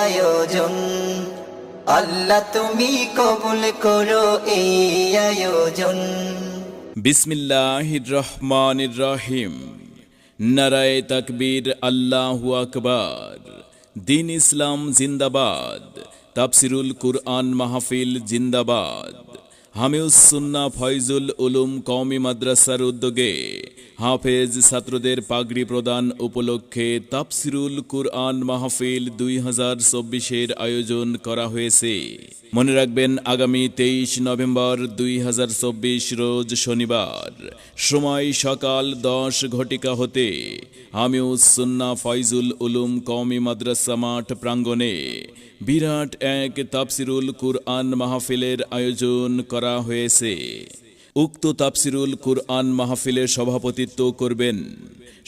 আয়োজন। আল্লাহ তুমি কবুল করো এই আয়োজন। বিসমিল্লাহির রহমানির রহিম। নারায়ে তাকবীর, আল্লাহু আকবার। দিন ইসলাম জিন্দাবাদ। তাফসিরুল কুরআন মাহফিল জিন্দাবাদ। হামিউস সুন্নাহ ফয়জুল উলুম কওমি মাদ্রাসার উদ্যোগে হাফেজ ছাত্রদের পাগড়ি প্রদান উপলক্ষে তাফসিরুল কুরআন মাহফিল 2024-এর আয়োজন করা হয়েছে। মনে রাখবেন, আগামী 23 নভেম্বর 2024 রোজ শনিবার, সময় সকাল 10 ঘটিকা হতে হামিউস সুন্নাহ ফয়জুল উলুম কওমি মাদ্রাসা মাঠ প্রাঙ্গণে বিরাট এক তাফসিরুল কুরআন মাহফিলের আয়োজন করা হয়েছে। উক্ত তাফসিরুল কুরআন মাহফিলে সভাপতিত্ব করবেন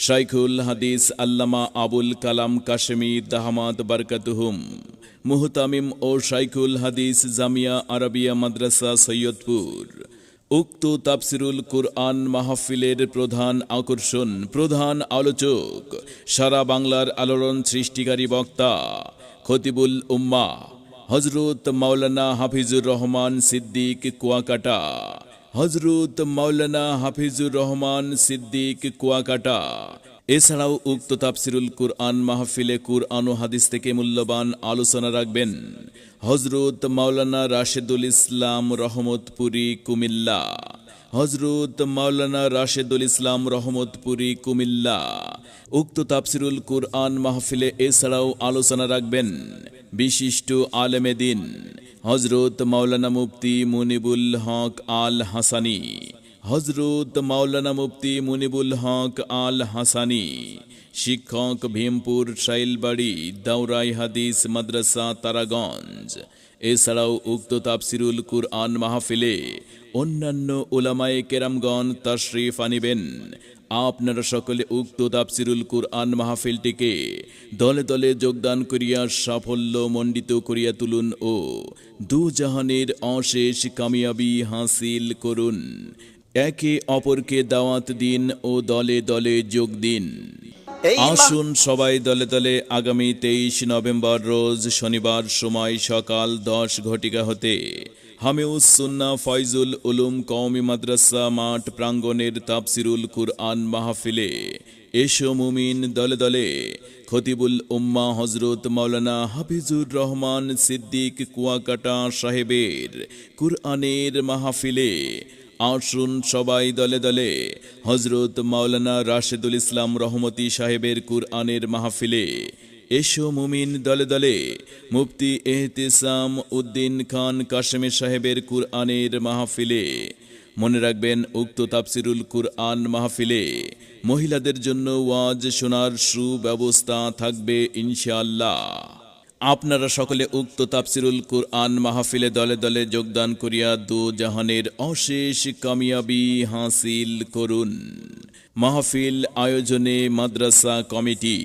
শাইখুল হাদিস আল্লামা আবুল কালাম কাশেমী দাহমাত বারকাতুহুম, মুহতামিম ও শাইখুল হাদিস জামিয়া আরবিয়া মাদ্রাসা সৈয়দপুর। উক্ত তাফসিরুল কুরআন মাহফিলের প্রধান আকর্ষণ, প্রধান আলোচক, সারা বাংলার আলোড়ন সৃষ্টিকারী বক্তা খতিবুল উম্মাহ হযরত মাওলানা হাফিজুর রহমান সিদ্দিক কুয়াকাটা। হযরত মাওলানা হাফিজুর রহমান সিদ্দিক কুয়াকাটা। এছাড়াও উক্ত তাফসিরুল কুরআন মাহফিলে কুরআন ও হাদিস থেকে মূল্যবান আলোচনা রাখবেন হযরত মাওলানা রাশেদুল ইসলাম রহমতপুরি কুমিল্লা। হযরত মাওলানা রাশেদুল ইসলাম রহমতপুরি কুমিল্লা। উক্ত তাফসিরুল কুরআন মাহফিলে এছাড়াও আলোচনা রাখবেন বিশিষ্ট আলেমে দ্বীন হযরত মাওলানা মুফতি মুনিবুল হক আল হাসানী। হযরত মাওলানা মুফতি মুনিবুল হক আল হাসানী, শিক্ষক, ভীমপুর শাইলবাড়ি দাওরাই হাদিস মাদ্রাসা তারাগঞ্জ। এছাড়াও উক্ত তাফসিরুল কুরআন মাহফিলে অন্যান্য উলামায়ে কেরামগণ তাশরিফ আনিবেন। আপনারা সকলে উক্ত তাফসিরুল কুরআন মাহফিলটিকে দলে দলে যোগদান করিয়া সাফল্য মণ্ডিত করিয়া তুলুন ও দুজাহানের অশেষ কামিয়াবি হাসিল করুন। একে অপরকে দাওয়াত দিন ও দলে দলে যোগ দিন। আসুন সবাই দলে দলে আগামী 23 নভেম্বর রোজ শনিবার, সময় সকাল 10 ঘটিকা হতে হামিউস সুন্নাহ ফয়জুল উলুম কওমি মাদ্রাসা মাঠ প্রাঙ্গণের তাফসিরুল কুরআন মাহফিলে এসো মুমিন দলে দলে। খতিবুল উম্মাহ হযরত মাওলানা হাফিজুর রহমান সিদ্দিক কুয়াকাটা সাহেবের কুরআনের মাহফিলে আসুন সবাই দলে দলে। হযরত মাওলানা রাশেদুল ইসলাম রহমতি সাহেবের কুরআনের মাহফিলে এসো মুমিন দলে দলে। মুফতি এহতেসাম উদ্দিন খান কাশেমী সাহেবের কুরআনের মাহফিলে। মনে রাখবেন, উক্ত তাফসিরুল কুরআন মাহফিলে মহিলাদের জন্য ওয়াজ শোনার সুব্যবস্থা থাকবে ইনশাআল্লাহ। আপনারা সকলে উক্ত তাফসিরুল কুরআন মাহফিলে দলে দলে যোগদান করিয়া দুজাহানের অশেষ কামিয়াবি হাসিল করুন। মাহফিল আয়োজনে মাদ্রাসা কমিটি।